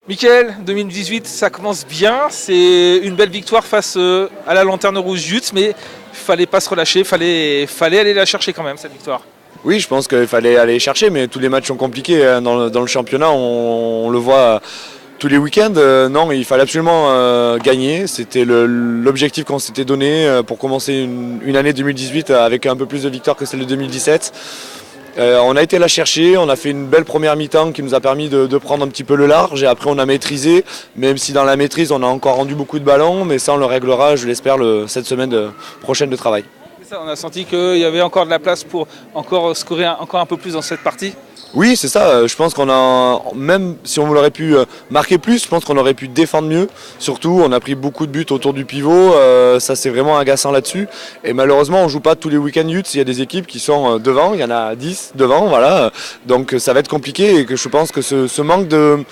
Mickaël, 2018, ça commence bien, c'est une belle victoire face à la Lanterne Rouge Jutes, mais il fallait pas se relâcher, fallait aller la chercher quand même, cette victoire. Oui, je pense qu'il fallait aller chercher, mais tous les matchs sont compliqués dans le championnat, on le voit tous les week-ends. Non, il fallait absolument gagner, c'était l'objectif qu'on s'était donné pour commencer une année 2018 avec un peu plus de victoires que celle de 2017. On a été la chercher, on a fait une belle première mi-temps qui nous a permis de prendre un petit peu le large et après on a maîtrisé, même si dans la maîtrise on a encore rendu beaucoup de ballons, mais ça on le réglera, je l'espère, cette semaine prochaine de travail. Ça, on a senti qu'il y avait encore de la place pour encore scorer encore un peu plus dans cette partie. Oui, c'est ça. Je pense qu'on a, même si on aurait pu marquer plus, je pense qu'on aurait pu défendre mieux. Surtout, on a pris beaucoup de buts autour du pivot. Ça, c'est vraiment agaçant là-dessus. Et malheureusement, on ne joue pas tous les week-ends Utes. Il y a des équipes qui sont devant. Il y en a 10 devant. Voilà. Donc, ça va être compliqué. Et que je pense que ce manque de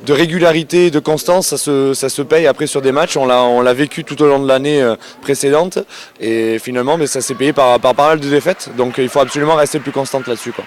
régularité et de constance, ça se paye après sur des matchs. On l'a vécu tout au long de l'année précédente. Et finalement, mais ça s'est payé par pas mal de défaites. Donc, il faut absolument rester plus constante là-dessus, quoi.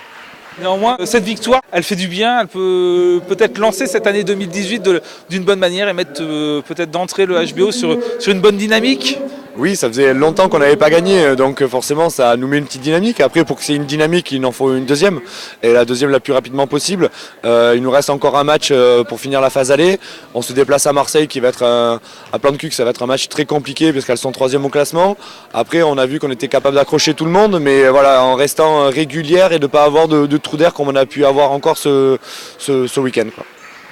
Néanmoins, cette victoire, elle fait du bien, elle peut peut-être lancer cette année 2018 d'une bonne manière et mettre peut-être d'entrée le HBO sur une bonne dynamique. Oui, ça faisait longtemps qu'on n'avait pas gagné, donc forcément ça nous met une petite dynamique. Après, pour que c'est une dynamique, il en faut une deuxième, et la deuxième la plus rapidement possible. Il nous reste encore un match pour finir la phase aller. On se déplace à Marseille, qui va être à Plantecuque, ça va être un match très compliqué parce qu'elles sont troisième au classement. Après, on a vu qu'on était capable d'accrocher tout le monde, mais voilà, en restant régulière et de ne pas avoir de trou d'air comme on a pu avoir encore ce week-end, quoi.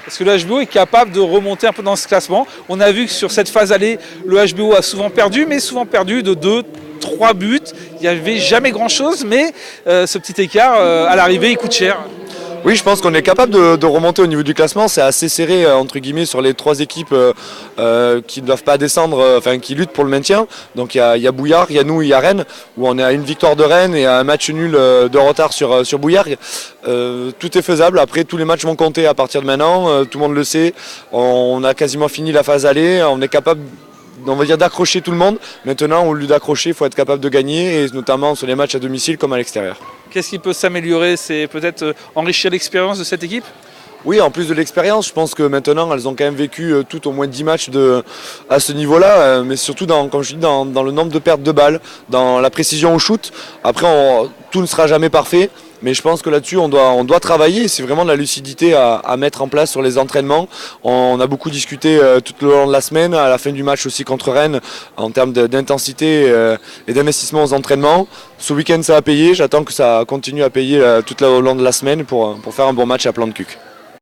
Parce que le HBO est capable de remonter un peu dans ce classement. On a vu que sur cette phase allée, le HBO a souvent perdu, mais souvent perdu de 2-3 buts. Il n'y avait jamais grand-chose, mais ce petit écart, à l'arrivée, il coûte cher. Oui, je pense qu'on est capable de remonter au niveau du classement. C'est assez serré entre guillemets sur les trois équipes qui ne doivent pas descendre, enfin qui luttent pour le maintien. Donc il y a Bouillard, il y a nous, il y a Rennes, où on est à une victoire de Rennes et à un match nul de retard sur Bouillard. Tout est faisable. Après, tous les matchs vont compter à partir de maintenant. Tout le monde le sait. On a quasiment fini la phase aller. On est capable, on va dire, d'accrocher tout le monde. Maintenant, au lieu d'accrocher, il faut être capable de gagner, et notamment sur les matchs à domicile comme à l'extérieur. Qu'est-ce qui peut s'améliorer? C'est peut-être enrichir l'expérience de cette équipe? Oui, en plus de l'expérience, je pense que maintenant elles ont quand même vécu tout au moins 10 matchs à ce niveau-là, mais surtout comme je dis, dans le nombre de pertes de balles, dans la précision au shoot. Après, tout ne sera jamais parfait, mais je pense que là-dessus on doit travailler. C'est vraiment de la lucidité à mettre en place sur les entraînements. On a beaucoup discuté tout le long de la semaine, à la fin du match aussi contre Rennes, en termes d'intensité et d'investissement aux entraînements. Ce week-end ça a payé, j'attends que ça continue à payer tout au long de la semaine pour faire un bon match à Plantecuque.